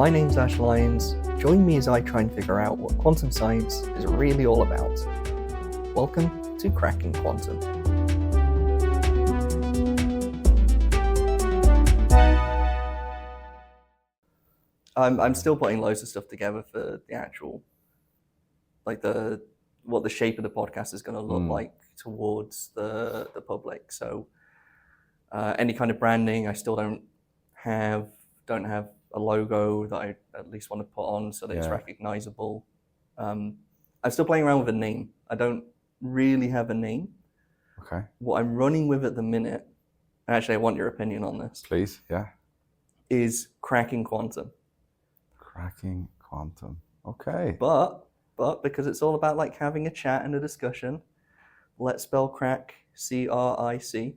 My name's Ash Lyons. Join me as I try and figure out what quantum science is really all about. Welcome to Cracking Quantum. I'm still putting loads of stuff together for the actual, what the shape of the podcast is going to look like towards the public. So any kind of branding, I still don't have a logo that I at least want to put on so that it's recognizable. I'm still playing around with a name. I don't really have a name. Okay. What I'm running with at the minute, actually I want your opinion on this. Please, yeah. Is Cracking Quantum. Cracking Quantum. Okay. But because it's all about like having a chat and a discussion, let's spell crack C-R-I-C.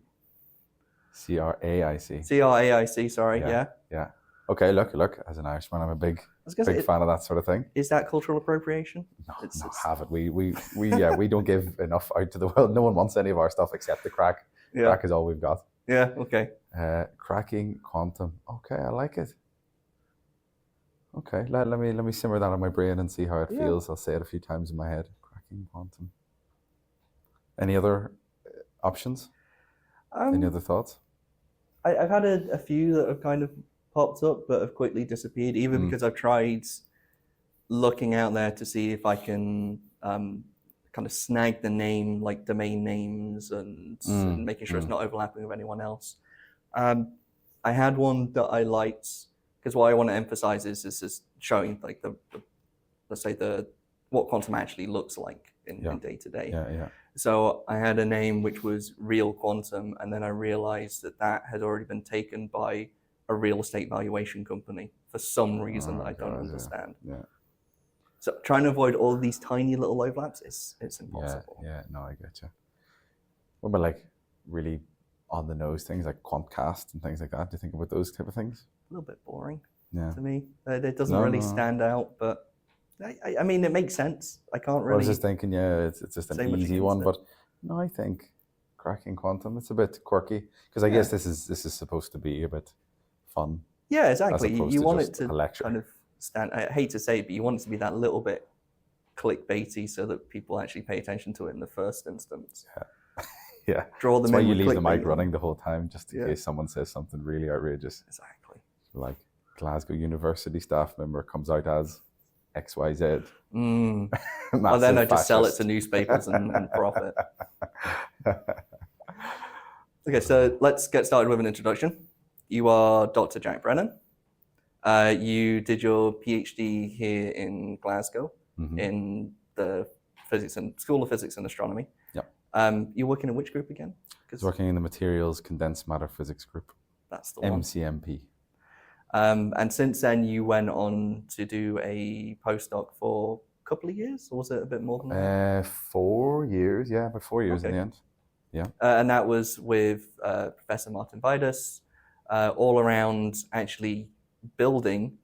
C-R-A-I-C. C-R-A-I-C, sorry, yeah. Yeah. Okay, look, as an Irishman, I'm a big fan of that sort of thing. Is that cultural appropriation? No, have it. We don't give enough out to the world. No one wants any of our stuff except the crack. Yeah. Crack is all we've got. Yeah, okay. Cracking Quantum. Okay, I like it. Okay, let me simmer that in my brain and see how it feels. I'll say it a few times in my head. Cracking Quantum. Any other options? Any other thoughts? I've had a few that have kind of popped up but have quickly disappeared, either because I've tried looking out there to see if I can kind of snag the name, like domain names and making sure it's not overlapping with anyone else. I had one that I liked because what I want to emphasize is showing like what quantum actually looks like in day to day. Yeah. So I had a name which was Real Quantum, and then I realized that had already been taken by a real estate valuation company for some reason that I don't understand. Yeah. So trying to avoid all these tiny little overlaps, it's impossible. Yeah, no, I get you. What about like really on the nose things like Quantcast and things like that? Do you think about those type of things? A little bit boring to me. It doesn't really stand out, but I mean, it makes sense. I can't really... I was just thinking, it's just an easy one, but no, I think Cracking Quantum, it's a bit quirky, because I guess this is supposed to be a bit fun. Yeah, exactly. You want it to kind of stand... I hate to say it, but you want it to be that little bit clickbaity so that people actually pay attention to it in the first instance. Yeah. Draw them in. That's why you leave the mic running the whole time, just in case someone says something really outrageous. Exactly. Like Glasgow University staff member comes out as XYZ. Well, then I just sell it to newspapers and profit. Okay, so let's get started with an introduction. You are Dr. Jack Brennan. You did your PhD here in Glasgow in the School of Physics and Astronomy. Yep. You're working in which group again? Working in the Materials Condensed Matter Physics group. That's the one. MCMP. And since then, you went on to do a postdoc for a couple of years, or was it a bit more than that? 4 years, about 4 years in the end. Yeah. And that was with Professor Martin Vidas, all around actually building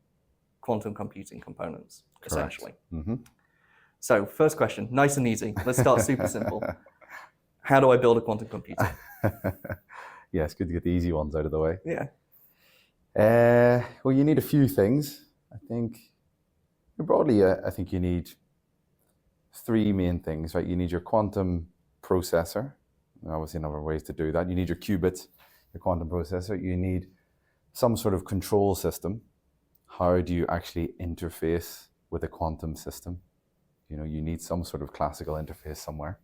quantum computing components, essentially. Mm-hmm. So, first question, nice and easy. Let's start super simple. How do I build a quantum computer? Yeah, it's good to get the easy ones out of the way. Yeah. Well, you need a few things. I think broadly, I think you need three main things, right? You need your quantum processor. Obviously, a number of ways to do that. You need your qubits, your quantum processor. You need some sort of control system. How do you actually interface with a quantum system? You need some sort of classical interface somewhere.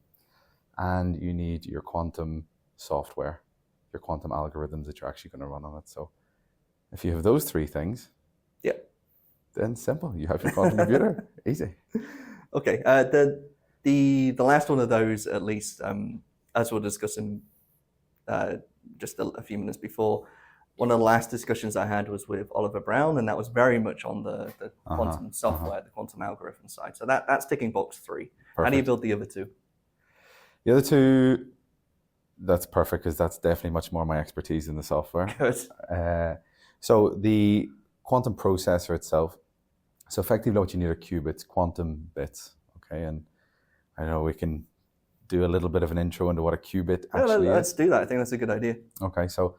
And you need your quantum software, your quantum algorithms that you're actually going to run on it. So if you have those three things, then simple. You have your quantum computer. Easy. Okay. The last one of those, at least, as we're discussing just a few minutes before, one of the last discussions I had was with Oliver Brown, and that was very much on the quantum software, the quantum algorithm side. So that's ticking box 3. Perfect. How do you build the other two? The other two, that's perfect, because that's definitely much more my expertise in the software. Good. So the quantum processor itself, so effectively what you need are qubits, quantum bits, okay? And I know we can do a little bit of an intro into what a qubit actually is. Let's do that. I think that's a good idea. Okay, so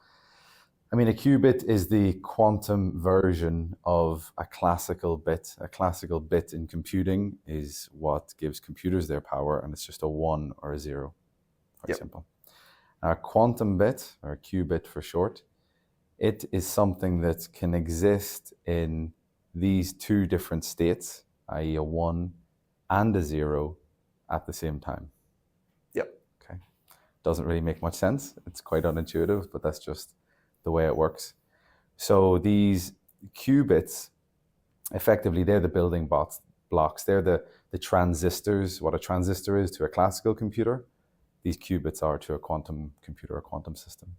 I mean, a qubit is the quantum version of a classical bit. A classical bit in computing is what gives computers their power, and it's just a 1 or a 0. Very simple. A quantum bit, or qubit for short, it is something that can exist in these two different states, i.e. a 1 and a 0 at the same time. Yep. Okay. Doesn't really make much sense. It's quite unintuitive, but that's just the way it works. So these qubits, effectively, they're the building blocks. They're the transistors. What a transistor is to a classical computer, these qubits are to a quantum computer, a quantum system.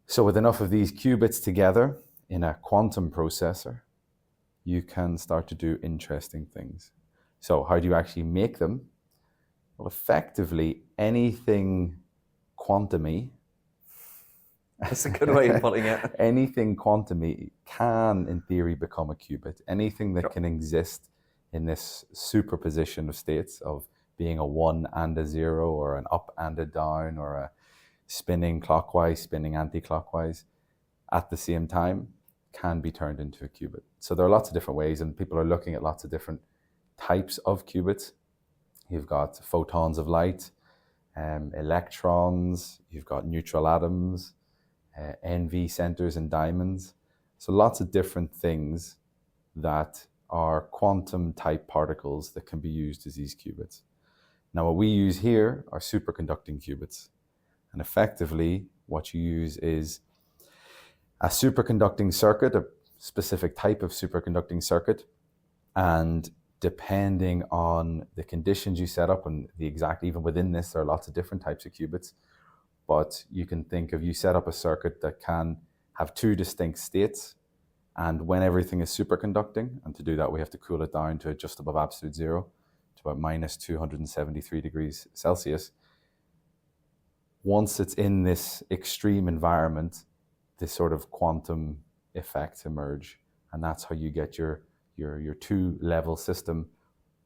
So with enough of these qubits together in a quantum processor, you can start to do interesting things. So how do you actually make them? Well, effectively, anything quantum-y, that's a good way of putting it. Anything quantum-y can, in theory, become a qubit. Anything that can exist in this superposition of states of being a 1 and a 0, or an up and a down, or a spinning clockwise, spinning anti-clockwise at the same time, can be turned into a qubit. So there are lots of different ways, and people are looking at lots of different types of qubits. You've got photons of light, electrons, you've got neutral atoms, NV centers and diamonds. So lots of different things that are quantum type particles that can be used as these qubits. Now what we use here are superconducting qubits. And effectively what you use is a superconducting circuit, a specific type of superconducting circuit, and depending on the conditions you set up and the exact, even within this, there are lots of different types of qubits. But you can think of, you set up a circuit that can have two distinct states, and when everything is superconducting, and to do that we have to cool it down to just above absolute zero, to about minus 273 degrees Celsius. Once it's in this extreme environment, this sort of quantum effects emerge, and that's how you get your two-level system,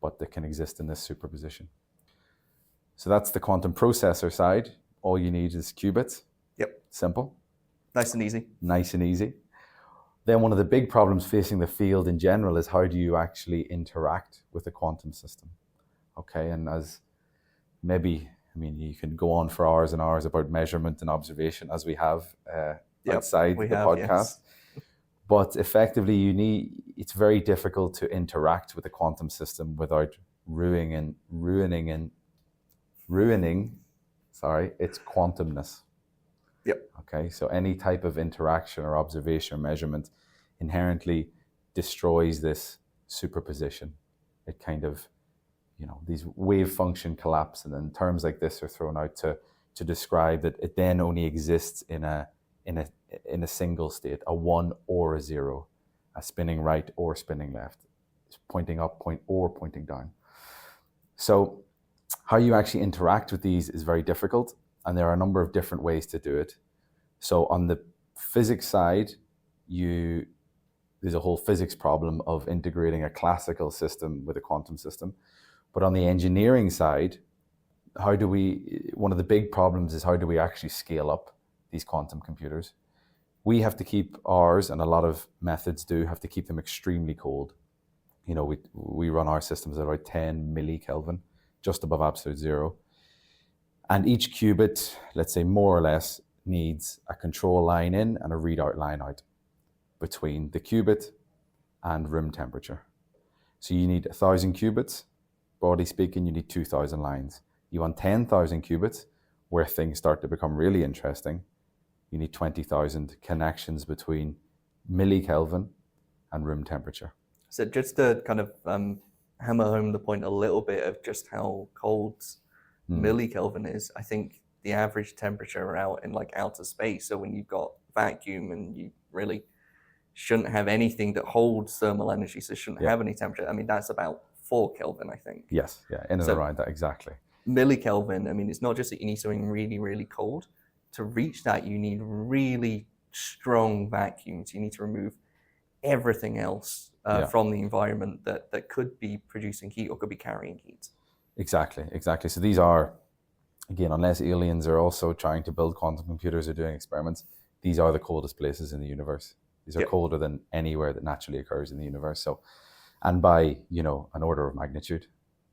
but that can exist in this superposition. So that's the quantum processor side. All you need is qubits. Yep. Simple. Nice and easy. Nice and easy. Then one of the big problems facing the field in general is how do you actually interact with a quantum system? Okay, and as maybe, I mean, you can go on for hours and hours about measurement and observation as we have outside the podcast. Yes. But effectively, it's very difficult to interact with a quantum system without ruining its quantumness. Yep. Okay, so any type of interaction or observation or measurement inherently destroys this superposition. It kind of, these wave function collapse, and then terms like this are thrown out to describe that it then only exists in a single state, a 1 or a 0, a spinning right or spinning left, pointing up, pointing down. So how you actually interact with these is very difficult, and there are a number of different ways to do it. So on the physics side, there's a whole physics problem of integrating a classical system with a quantum system. But on the engineering side, one of the big problems is how do we actually scale up these quantum computers? We have to keep ours, and a lot of methods do have to keep them extremely cold. We run our systems at about 10 millikelvin, just above absolute zero. And each qubit, let's say more or less, needs a control line in and a readout line out between the qubit and room temperature. So you need 1,000 qubits. Broadly speaking, you need 2,000 lines. You want 10,000 qubits, where things start to become really interesting. You need 20,000 connections between millikelvin and room temperature. So just to kind of hammer home the point a little bit of just how cold millikelvin is, I think the average temperature out in outer space, so when you've got vacuum and you really shouldn't have anything that holds thermal energy, so shouldn't have any temperature, I mean, that's about 4 Kelvin, I think. Yes, yeah, in and around that, exactly. Millikelvin, I mean, it's not just that you need something really, really cold. To reach that, you need really strong vacuums. You need to remove everything else from the environment that could be producing heat or could be carrying heat. Exactly. So these are, again, unless aliens are also trying to build quantum computers or doing experiments, these are the coldest places in the universe. These are Yep. colder than anywhere that naturally occurs in the universe. So, and by, an order of magnitude,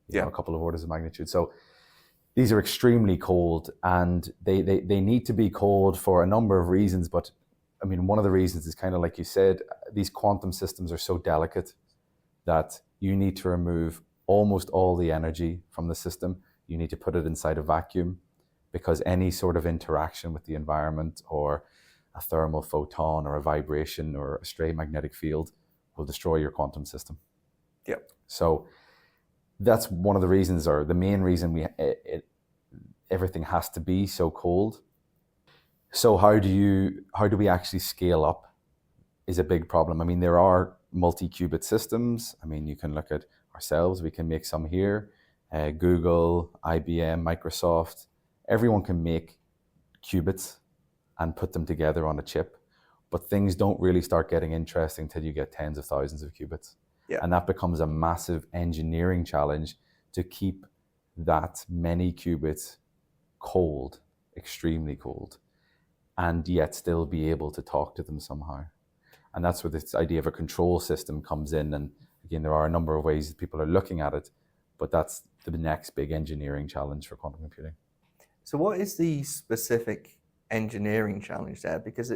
Yeah. a couple of orders of magnitude. So these are extremely cold, and they need to be cold for a number of reasons. But I mean, one of the reasons is kind of like you said, these quantum systems are so delicate that you need to remove almost all the energy from the system. You need to put it inside a vacuum, because any sort of interaction with the environment, or a thermal photon or a vibration or a stray magnetic field, will destroy your quantum system. Yeah. So that's one of the reasons, or the main reason everything has to be so cold. So how do we actually scale up is a big problem. I mean, there are multi-qubit systems. I mean, you can look at ourselves. We can make some here. Google, IBM, Microsoft, everyone can make qubits and put them together on a chip. But things don't really start getting interesting till you get tens of thousands of qubits. Yeah. And that becomes a massive engineering challenge to keep that many qubits cold, extremely cold, and yet still be able to talk to them somehow. And that's where this idea of a control system comes in. And again, there are a number of ways that people are looking at it, but that's the next big engineering challenge for quantum computing. So what is the specific engineering challenge there? Because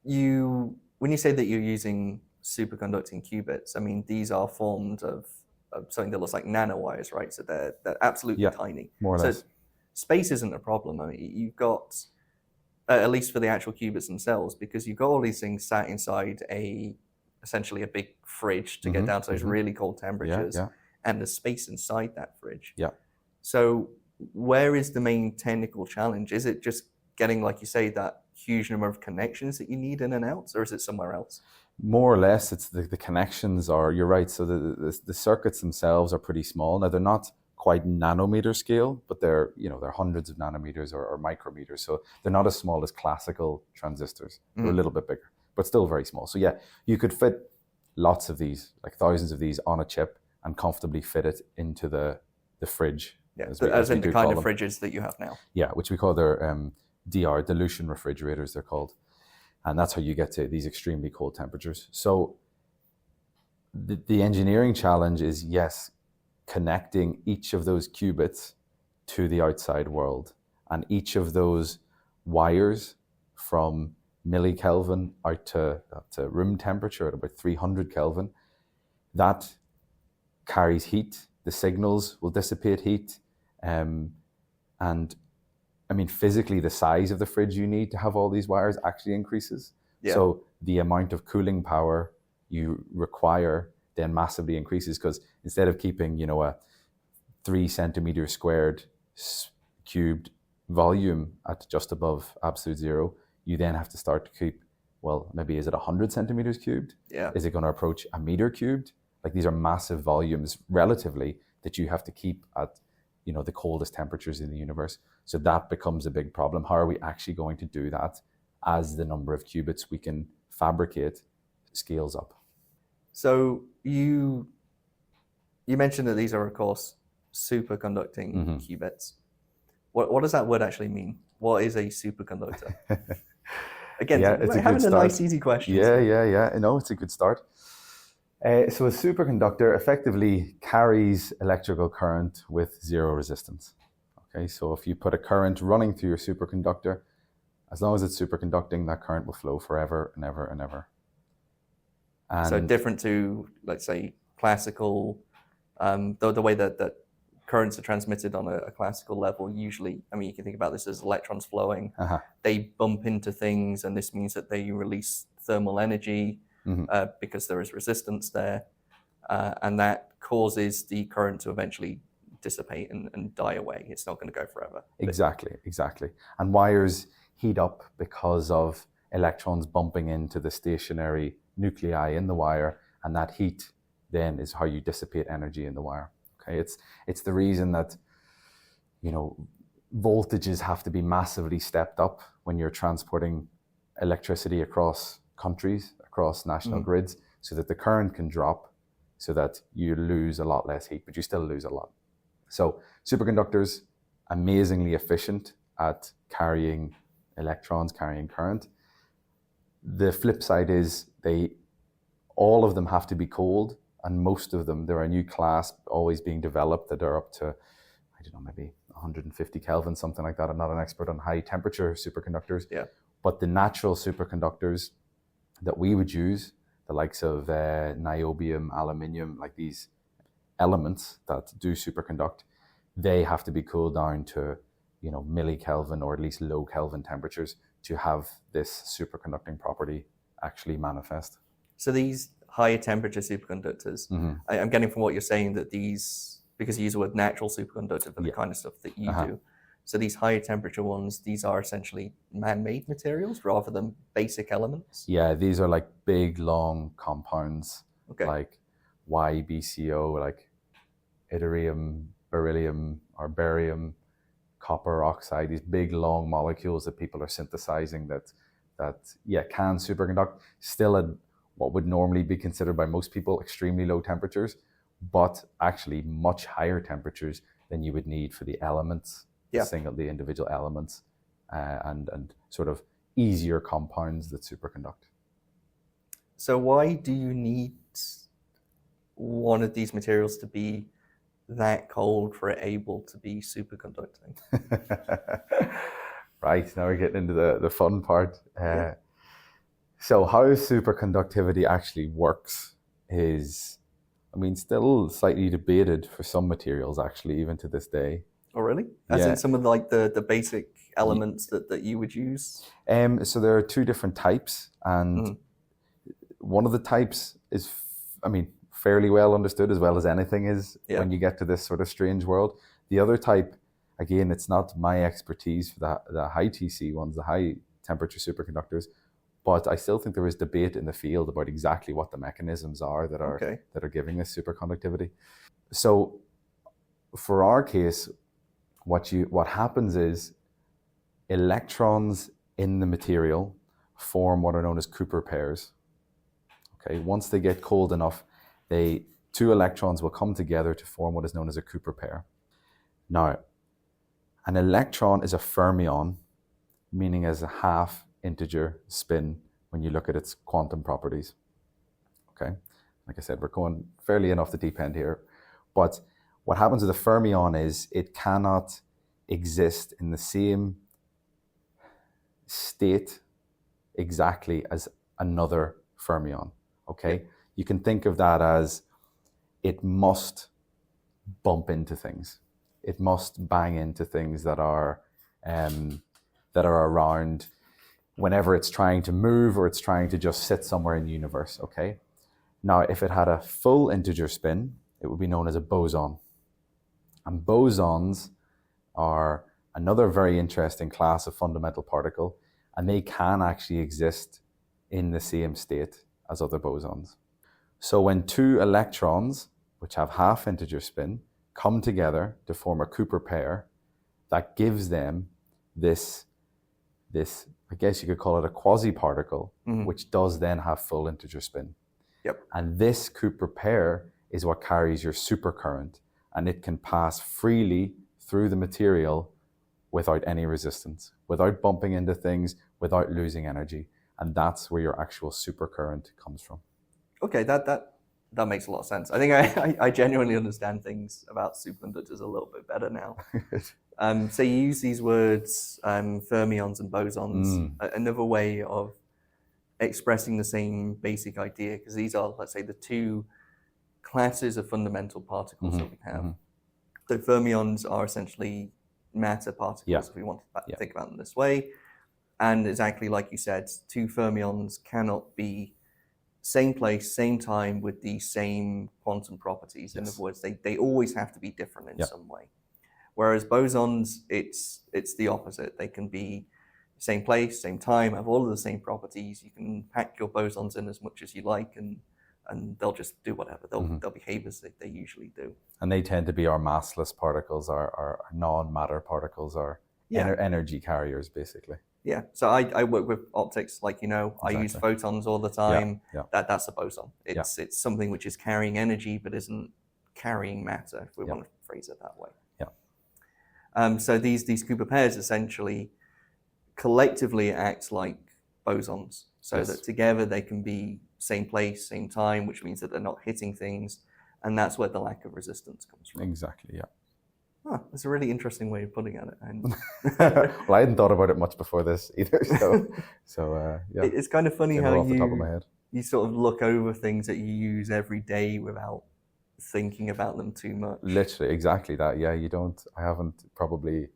when you say that you're using superconducting qubits, I mean, these are formed of something that looks like nanowires, right? So they're absolutely tiny. More or less. So space isn't a problem. I mean, you've got, at least for the actual qubits themselves, because you've got all these things sat inside essentially a big fridge to get down to those really cold temperatures, and there's space inside that fridge. Yeah. So where is the main technical challenge? Is it just getting, like you say, that huge number of connections that you need in and out, or is it somewhere else? More or less, it's the connections are, you're right, so the circuits themselves are pretty small. Now, they're not quite nanometer scale, but they're hundreds of nanometers or micrometers. So they're not as small as classical transistors. They're a little bit bigger, but still very small. So yeah, you could fit lots of these, like thousands of these on a chip, and comfortably fit it into the fridge. Yeah, as in the kind of fridges that you have now. Yeah, which we call their DR, dilution refrigerators, they're called. And that's how you get to these extremely cold temperatures. So the engineering challenge is, yes, connecting each of those qubits to the outside world. And each of those wires from millikelvin out to room temperature at about 300 Kelvin, that carries heat. The signals will dissipate heat. And I mean, physically, the size of the fridge you need to have all these wires actually increases. Yeah. So the amount of cooling power you require then massively increases, because instead of keeping, a 3 centimeter squared cubed volume at just above absolute zero, you then have to start to keep, well, maybe is it 100 centimeters cubed? Yeah. Is it going to approach a meter cubed? Like, these are massive volumes relatively that you have to keep at, the coldest temperatures in the universe. So that becomes a big problem. How are we actually going to do that as the number of qubits we can fabricate scales up? So you mentioned that these are, of course, superconducting qubits. What does that word actually mean? What is a superconductor? Again, it's having a nice, easy question. Yeah. No, it's a good start. So a superconductor effectively carries electrical current with zero resistance. Okay, so if you put a current running through your superconductor, as long as it's superconducting, that current will flow forever and ever and ever. And so different to, let's say, classical, the way that currents are transmitted on a classical level, usually, I mean, you can think about this as electrons flowing. They bump into things, and this means that they release thermal energy because there is resistance there. And that causes the current to eventually dissipate and die away. It's not going to go forever. Exactly. And wires heat up because of electrons bumping into the stationary nuclei in the wire, and that heat then is how you dissipate energy in the wire. Okay, it's the reason that voltages have to be massively stepped up when you're transporting electricity across countries, across national grids, so that the current can drop, so that you lose a lot less heat, but you still lose a lot. So superconductors, amazingly efficient at carrying electrons carrying current. The flip side is all of them have to be cold, and most of them, there are a new class always being developed that are up to, I don't know, maybe 150 Kelvin, something like that. I'm not an expert on high temperature superconductors, but the natural superconductors that we would use, the likes of niobium, aluminium, like these elements that do superconduct, they have to be cooled down to, millikelvin or at least low Kelvin temperatures to have this superconducting property actually manifest. So these higher temperature superconductors, I'm getting from what you're saying that these, because you use the word natural superconductor for the kind of stuff that you do, so these higher temperature ones, these are essentially man-made materials rather than basic elements? Yeah, these are like big, long compounds, like YBCO, like yttrium, beryllium, or barium, copper oxide, these big, long molecules that people are synthesizing that can superconduct, still at what would normally be considered by most people extremely low temperatures, but actually much higher temperatures than you would need for the elements, the individual elements, and sort of easier compounds that superconduct. So why do you need one of these materials to be that cold for it able to be superconducting? Right, now we're getting into the fun part. So how superconductivity actually works is, still slightly debated for some materials, actually, even to this day. Oh, really? As in some of the basic elements that you would use? So there are two different types, and one of the types is, fairly well understood, as well as anything is when you get to this sort of strange world. The other type, again, it's not my expertise for the high TC ones, the high temperature superconductors, but I still think there is debate in the field about exactly what the mechanisms are that are giving this superconductivity. So for our case, what happens is electrons in the material form what are known as Cooper pairs. Okay, once they get cold enough, two electrons will come together to form what is known as a Cooper pair. Now, an electron is a fermion, meaning as a half integer spin when you look at its quantum properties. Okay, like I said, we're going fairly in off the deep end here, but what happens with a fermion is it cannot exist in the same state exactly as another fermion. Okay, you can think of that as it must bump into things. It must bang into things that are around whenever it's trying to move or it's trying to just sit somewhere in the universe. Okay. Now, if it had a full integer spin, it would be known as a boson. And bosons are another very interesting class of fundamental particle, and they can actually exist in the same state as other bosons. So when two electrons, which have half integer spin, come together to form a Cooper pair, that gives them this, I guess you could call it a quasi-particle, which does then have full integer spin. Yep. And this Cooper pair is what carries your supercurrent, and it can pass freely through the material without any resistance, without bumping into things, without losing energy. And that's where your actual supercurrent comes from. Okay, that makes a lot of sense. I think I genuinely understand things about superconductors a little bit better now. So you use these words, fermions and bosons, another way of expressing the same basic idea, because these are, let's say, the two classes of fundamental particles that we have. So fermions are essentially matter particles, if we want to think about them this way. And exactly like you said, two fermions cannot be same place, same time with the same quantum properties. In other words, they always have to be different in some way. Whereas bosons, it's the opposite. They can be same place, same time, have all of the same properties. You can pack your bosons in as much as you like, and they'll just do whatever. They'll behave as they usually do. And they tend to be our massless particles, our non-matter particles, our energy carriers, basically. Yeah, so I work with optics, like, I use photons all the time. That's a boson. It's something which is carrying energy but isn't carrying matter, if we want to phrase it that way. So these Cooper pairs essentially collectively it acts like bosons, so Yes. that together they can be same place, same time, which means that they're not hitting things, and that's where the lack of resistance comes from. Exactly, yeah. Huh, that's a really interesting way of putting it. And Well, I hadn't thought about it much before this either, so yeah. it's kind of funny Came how off the top of my head. you sort of look over things that you use every day without thinking about them too much. Literally, exactly that. Yeah, I haven't probably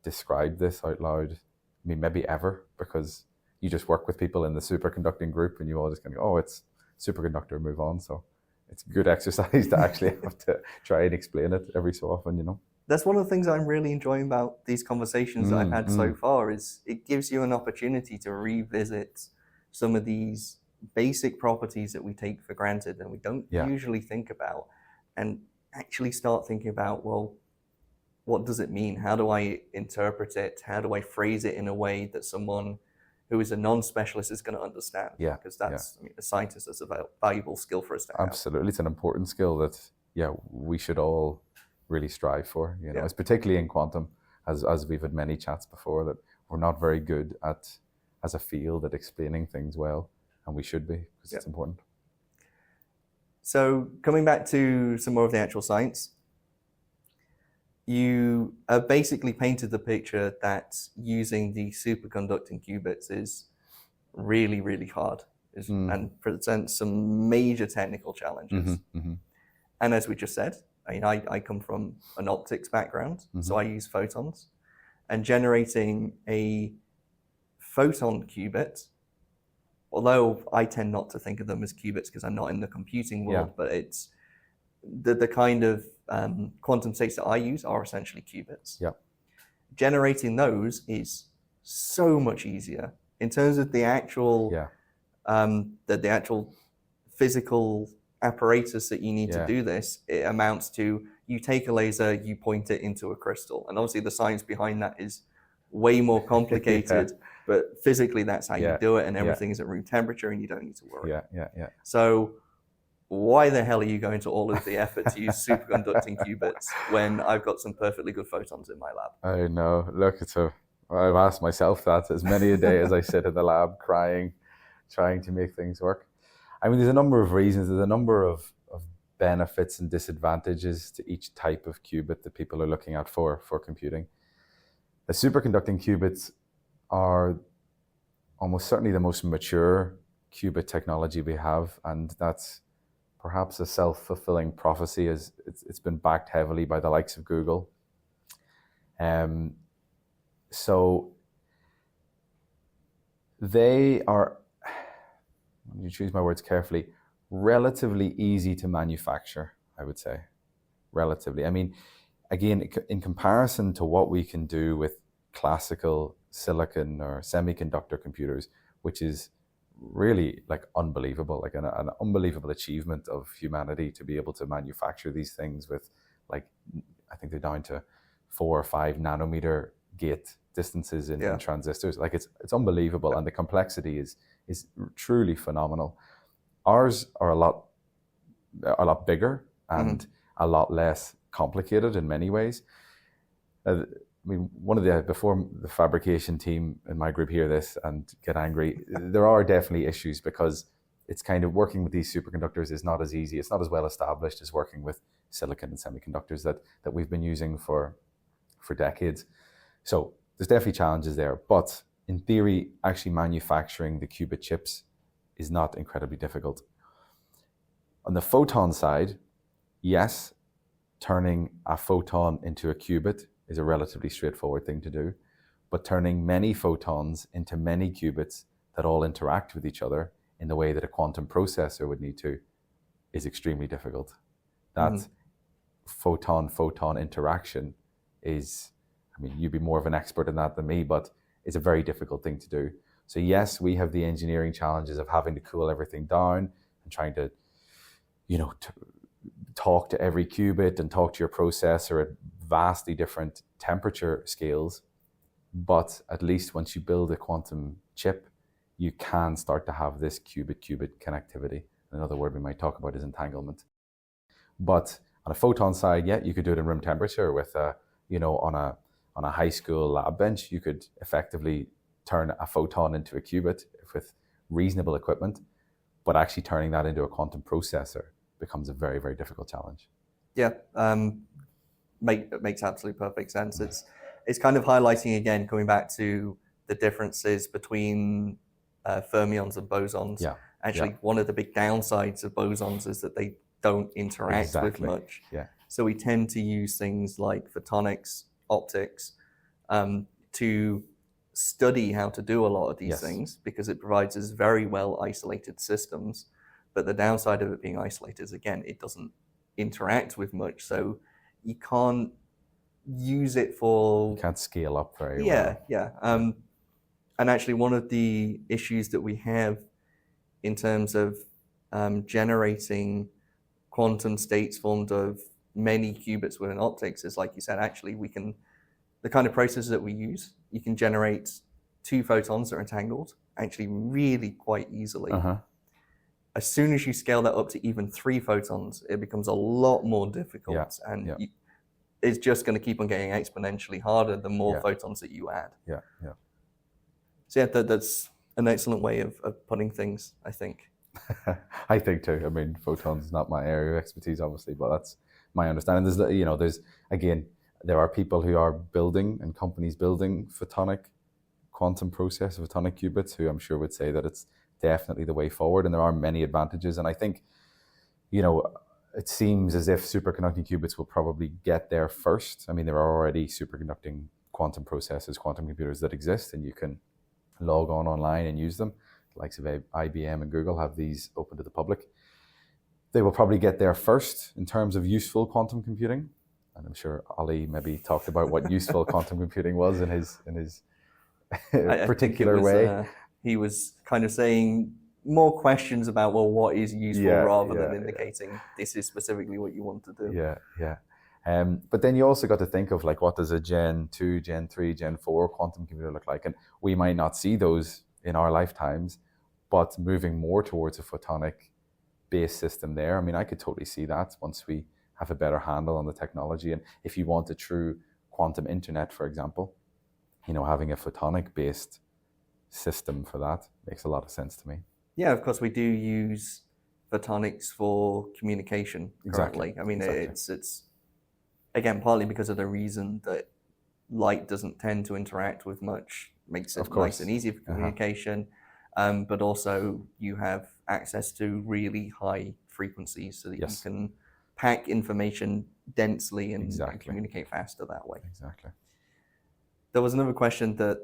described this out loud, I mean, maybe ever, because you just work with people in the superconducting group and you all just kind of go, oh, it's superconductor, move on. So it's good exercise to actually have to try and explain it every so often, you know. That's one of the things I'm really enjoying about these conversations that I've had so far, is it gives you an opportunity to revisit some of these basic properties that we take for granted and we don't usually think about, and actually start thinking about, well, what does it mean? How do I interpret it? How do I phrase it in a way that someone who is a non-specialist is going to understand? Yeah. Because that's, I mean, a scientist is a valuable skill for us to have. Absolutely. It's an important skill that, we should all really strive for. You know, it's particularly in quantum, as we've had many chats before, that we're not very good at, as a field, at explaining things well, and we should be, because it's important. So coming back to some more of the actual science, you have basically painted the picture that using the superconducting qubits is really, really hard and presents some major technical challenges. And as we just said, I mean, I come from an optics background, so I use photons. And generating a photon qubit, although I tend not to think of them as qubits because I'm not in the computing world, but it's the kind of quantum states that I use are essentially qubits. Generating those is so much easier in terms of the actual the actual physical apparatus that you need to do this. It amounts to, you take a laser, you point it into a crystal, and obviously the science behind that is way more complicated. But physically, that's how you do it, and everything is at room temperature, and you don't need to worry. So why the hell are you going to all of the effort to use superconducting qubits when I've got some perfectly good photons in my lab? I know. Look, I've asked myself that as many a day as I sit in the lab crying, trying to make things work. I mean, there's a number of reasons. There's a number of benefits and disadvantages to each type of qubit that people are looking out for computing. The superconducting qubits are almost certainly the most mature qubit technology we have, and that's perhaps a self-fulfilling prophecy, as it's been backed heavily by the likes of Google. So they are, let me choose my words carefully, relatively easy to manufacture, I would say. Relatively. I mean, again, in comparison to what we can do with classical silicon or semiconductor computers, which is really like unbelievable, like an unbelievable achievement of humanity to be able to manufacture these things with, like, I think they're down to 4 or 5 nanometer gate distances in transistors. Like it's unbelievable, and the complexity is truly phenomenal. Ours are a lot bigger and a lot less complicated in many ways. I mean, before the fabrication team in my group hear this and get angry, there are definitely issues, because it's kind of working with these superconductors is not as easy. It's not as well established as working with silicon and semiconductors that we've been using for decades. So there's definitely challenges there, but in theory, actually manufacturing the qubit chips is not incredibly difficult. On the photon side, yes, turning a photon into a qubit is a relatively straightforward thing to do, but turning many photons into many qubits that all interact with each other in the way that a quantum processor would need to is extremely difficult. That photon-photon interaction is, I mean, you'd be more of an expert in that than me, but it's a very difficult thing to do. So yes, we have the engineering challenges of having to cool everything down and trying to, talk to every qubit and talk to your processor at vastly different temperature scales. But at least once you build a quantum chip, you can start to have this qubit-qubit connectivity. Another word we might talk about is entanglement. But on a photon side, you could do it in room temperature with on a high school lab bench. You could effectively turn a photon into a qubit with reasonable equipment, but actually turning that into a quantum processor becomes a very, very difficult challenge. Yeah, makes absolute perfect sense. It's kind of highlighting again, coming back to the differences between fermions and bosons. Yeah. Actually, one of the big downsides of bosons is that they don't interact with much. Yeah. So we tend to use things like photonics, optics, to study how to do a lot of these things, because it provides us very well isolated systems. But the downside of it being isolated is, again, it doesn't interact with much. So you can't use it for... You can't scale up very well. Yeah, yeah. And actually, one of the issues that we have in terms of generating quantum states formed of many qubits within optics is, like you said, actually the kind of processes that we use, you can generate 2 photons that are entangled actually really quite easily. As soon as you scale that up to even 3 photons, it becomes a lot more difficult. It's just going to keep on getting exponentially harder the more photons that you add. So yeah, that's an excellent way of putting things, I think. I think too. I mean, photons is not my area of expertise, obviously, but that's my understanding. There are people who are building and companies building photonic quantum process, photonic qubits, who I'm sure would say that it's definitely the way forward, and there are many advantages. And I think, it seems as if superconducting qubits will probably get there first. I mean, there are already superconducting quantum processors, quantum computers that exist, and you can log on online and use them. The likes of IBM and Google have these open to the public. They will probably get there first in terms of useful quantum computing. And I'm sure Ollie maybe talked about what useful quantum computing was in his particular way. He was kind of saying more questions about, well, what is useful rather than indicating this is specifically what you want to do. But then you also got to think of, like, what does a Gen 2, Gen 3, Gen 4 quantum computer look like? And we might not see those in our lifetimes, but moving more towards a photonic-based system there, I mean, I could totally see that once we have a better handle on the technology. And if you want a true quantum internet, for example, having a photonic-based system for that makes a lot of sense to me. Yeah, of course, we do use photonics for communication currently. I mean, it's again, partly because of the reason that light doesn't tend to interact with much, makes it nice and easy for communication. But also you have access to really high frequencies so that you can pack information densely and communicate faster that way. Exactly. There was another question that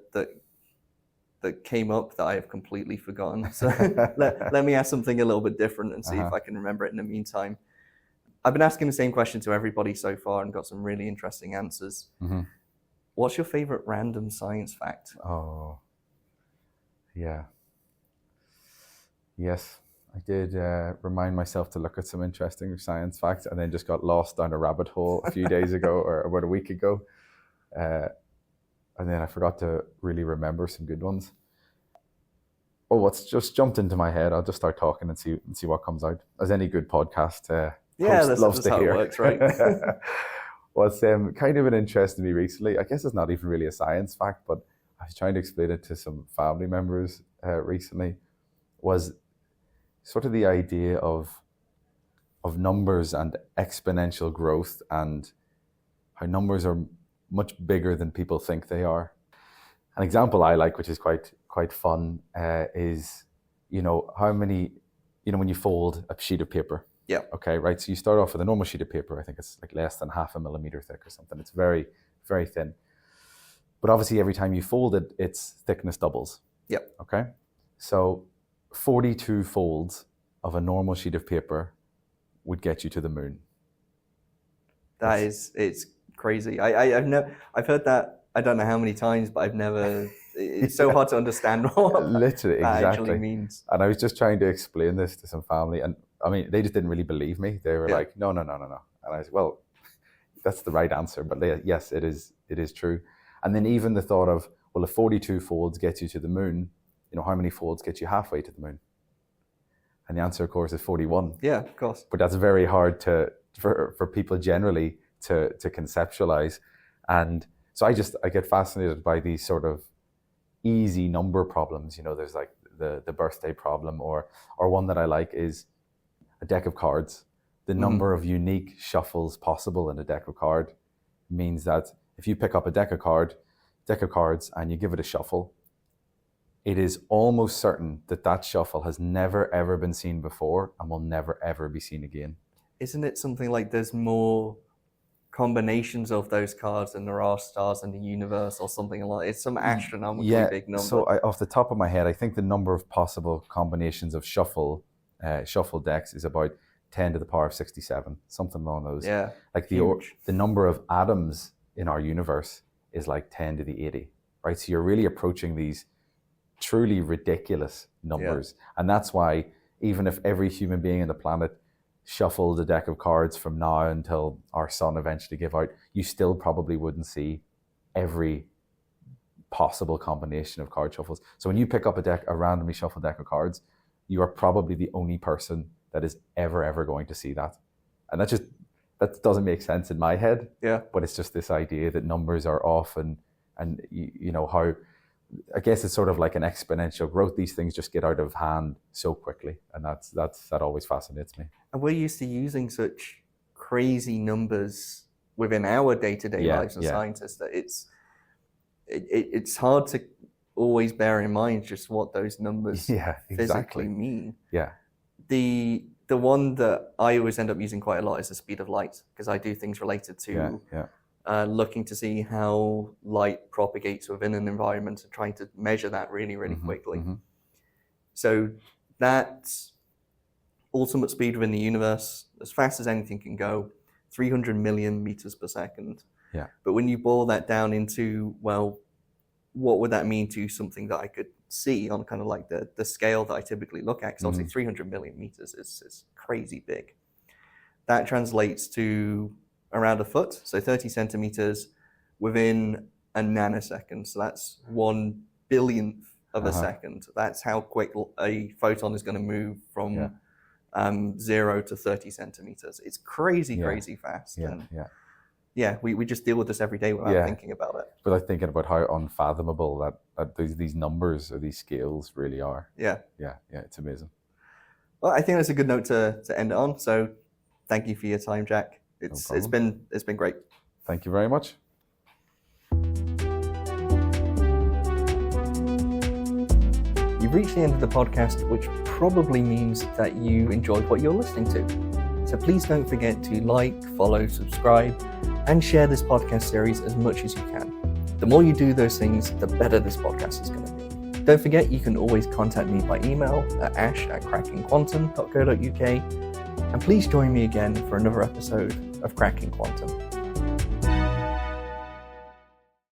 came up that I have completely forgotten. So let me ask something a little bit different and see if I can remember it in the meantime. I've been asking the same question to everybody so far and got some really interesting answers. What's your favorite random science fact? Oh, yeah. Yes, I did remind myself to look at some interesting science facts, and then just got lost down a rabbit hole a few days ago, or about a week ago. And then I forgot to really remember some good ones. Oh, what's just jumped into my head? I'll just start talking and see what comes out. As any good podcast host loves to hear. How it works, right? What's kind of been interesting to me recently, I guess it's not even really a science fact, but I was trying to explain it to some family members recently, was sort of the idea of numbers and exponential growth, and how numbers are much bigger than people think they are. An example I like, which is quite fun, is, how many, when you fold a sheet of paper. Yeah. Okay, right. So you start off with a normal sheet of paper. I think it's like less than 0.5 millimeter thick or something. It's very, very thin. But obviously every time you fold it, its thickness doubles. Yeah. Okay. So 42 folds of a normal sheet of paper would get you to the moon. It's crazy. I've heard that, I don't know how many times, but I've never, it's so hard to understand what literally that actually means. And I was just trying to explain this to some family, and I mean, they just didn't really believe me. They were like, no. And I said, well, that's the right answer, but yes, it is true. And then even the thought of, well, if 42 folds gets you to the moon, how many folds get you halfway to the moon? And the answer, of course, is 41. Yeah, of course. But that's very hard for people generally to conceptualize. And so I get fascinated by these sort of easy number problems. You know, there's like the birthday problem, or one that I like is a deck of cards. The number of unique shuffles possible in a deck of cards means that if you pick up a deck of cards and you give it a shuffle, it is almost certain that that shuffle has never ever been seen before and will never ever be seen again. Isn't it something like there's more combinations of those cards than there are stars in the universe, or something like it's some astronomically big number? So off the top of my head, I think the number of possible combinations of shuffle decks is about 10 to the power of 67, something along those. Yeah, like the number of atoms in our universe is like 10 to the 80, right? So you're really approaching these truly ridiculous numbers. Yeah. And that's why even if every human being on the planet shuffled a deck of cards from now until our sun eventually gave out, you still probably wouldn't see every possible combination of card shuffles. So when you pick up a randomly shuffled deck of cards, you are probably the only person that is ever going to see that. And that doesn't make sense in my head. Yeah. But it's just this idea that numbers are off, and you know how, I guess it's sort of like an exponential growth. These things just get out of hand so quickly, and that always fascinates me. And we're used to using such crazy numbers within our day-to-day lives as scientists that it's hard to always bear in mind just what those numbers physically mean. Yeah. The one that I always end up using quite a lot is the speed of light, because I do things related to looking to see how light propagates within an environment and trying to measure that really quickly. Mm-hmm. So that ultimate speed within the universe, as fast as anything can go, 300 million meters per second. Yeah. But when you boil that down into, well, what would that mean to something that I could see on kind of like the scale that I typically look at? Because obviously 300 million meters is crazy big. That translates to around a foot, so 30 centimeters within a nanosecond. So that's 1 billionth of a second. That's how quick a photon is going to move from 0 to 30 centimeters. It's crazy fast. Yeah, we just deal with this every day without thinking about it. Without thinking about how unfathomable that these numbers or these scales really are. Yeah, it's amazing. Well, I think that's a good note to end it on. So thank you for your time, Jack. It's been great. Thank you very much. You've reached the end of the podcast, which probably means that you enjoyed what you're listening to. So please don't forget to like, follow, subscribe, and share this podcast series as much as you can. The more you do those things, the better this podcast is going to be. Don't forget, you can always contact me by email at ash@crackingquantum.co.uk. And please join me again for another episode of Cracking Quantum.